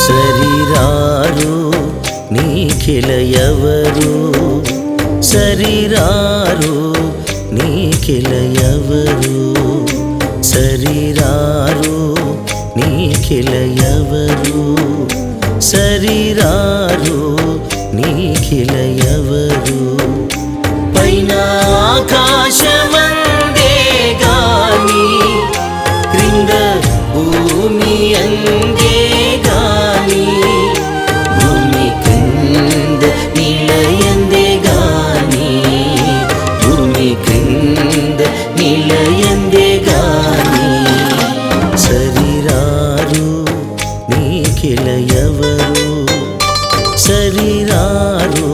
సరిరారు నీకెలయవరు సరిరారు నీకెలయవరు సరిరారు నీకెలయవరు సరిరారు నీకెలయవరు పైన ఆకాశమందే గాని క్రింద భూమి అందే గాని భూమి క్రింద నిలయందే గాని భూమి క్రింద నిలయందే గాని సరిరారు నీకెలయవరు సరిరారు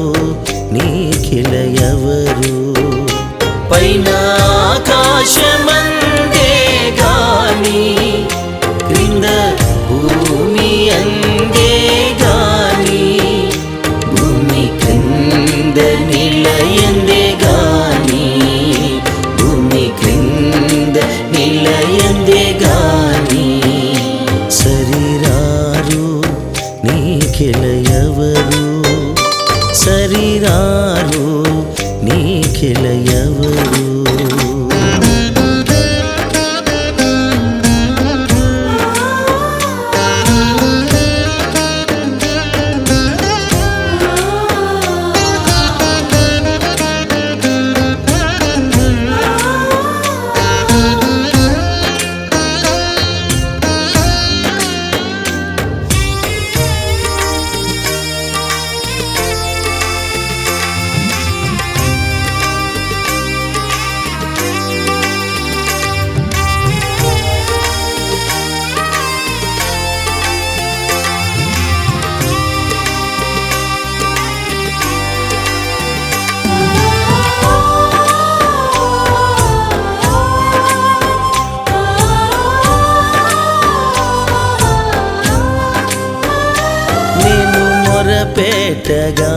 నీకెలయవరు పైన ఆకాశమందే గాని క్రింద భూమి అందే గాని భూమి క్రింద నిలయందే గాని భూమి క్రింద నిలయందే గాని సరిరారు నీకెలయవరు సరిరారు నీకెలయవరు పెట్టగా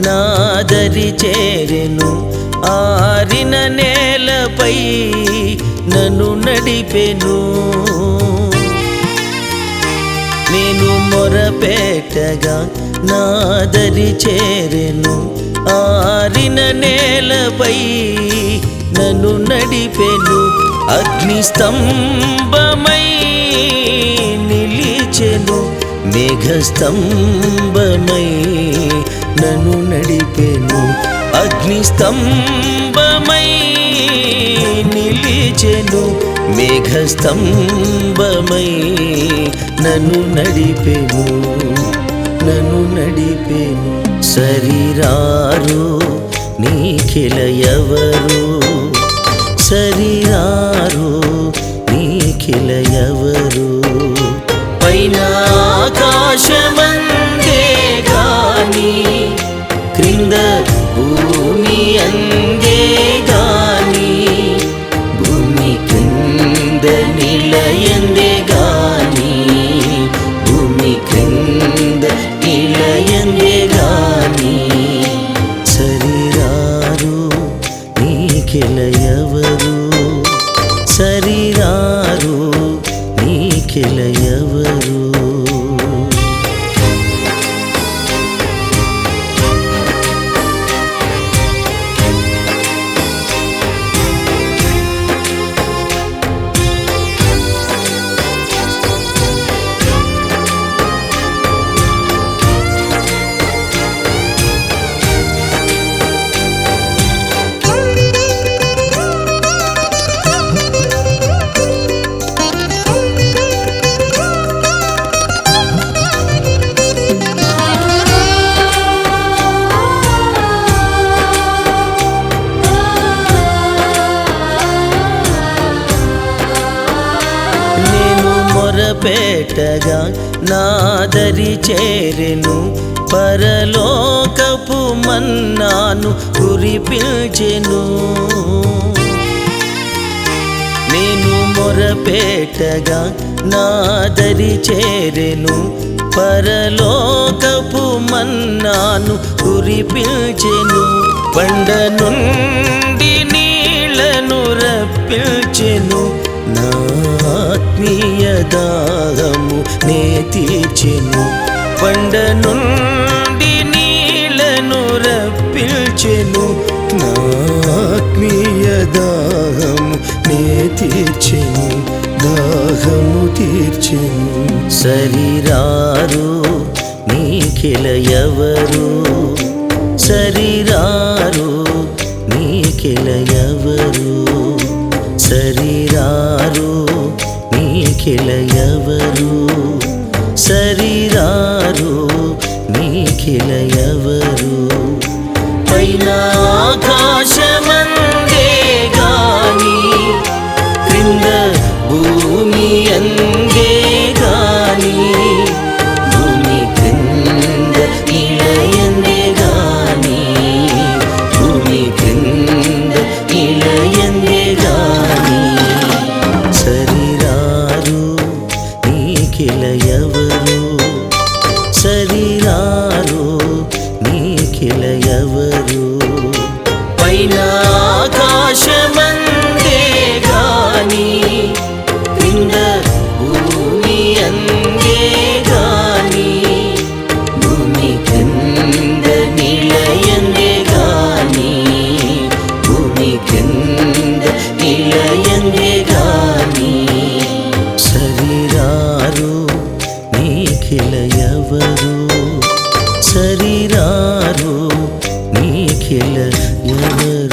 నాదరి చేరెను ఆరిన నేలపై నన్ను నడిపెను నేను మొరపెట్టగా నాదరి చేరెను ఆరిన నేలపై నన్ను నడిపెను అగ్నిస్తంభమై నిలిచెను మేఘస్తంభమై నన్ను నడిపెను అగ్నిస్తంభమై నిలిచెను మేఘస్తంభమై నన్ను నడిపెను సరిరారు నీకెలయవరు సరిరారు నీకెలయవరు పైన ఆకాశమందే గాని క్రింద భూమి అందే గాని భూమి క్రింద నిలయందే గాని భూమి క్రింద నిలయందే గాని సరిరారు నీకెలయవరు సరిరారు నీకెలయవరు పెట్టగా నాదరి చేరెను పరలోకపు మన్నాను కురిపించెను నేను మొరపెట్టగా నాదరి చేరెను పరలోకపు మన్నాను కురిపించెను బండ నుండి నీళ్లను రప్పించెను నా ఆత్మీయ దాహము నే తీర్చెను బండ నుండి నీళ్లను రప్పించెను నా ఆత్మీయ దాహము నే తీర్చెను దాహము తీర్చెను సరిరారు నీకెల ఎవరు సరిరారు నీకెల ఎవరు సరిరారు నీకెల ఎవరు సరిరారు నీకెల ఎవరు పైన ఆకాశమందే గాని క్రింద భూమి అందే గాని భూమి క్రింద ఇళయందే గాని భూమి క్రింద ఇళయందే గాని సరిరారు నీకెల ఎవరు సరిరారు నీకెల ఎవరు పైన ఆకాశమందే గాని క్రింద భూమి అందే గాని భూమి క్రింద నిలయందే గాని భూమి క్రింద నిలయందే గాని సరిరారు నీకెల ఎవరు సరిరారు నీకెల ఎవరు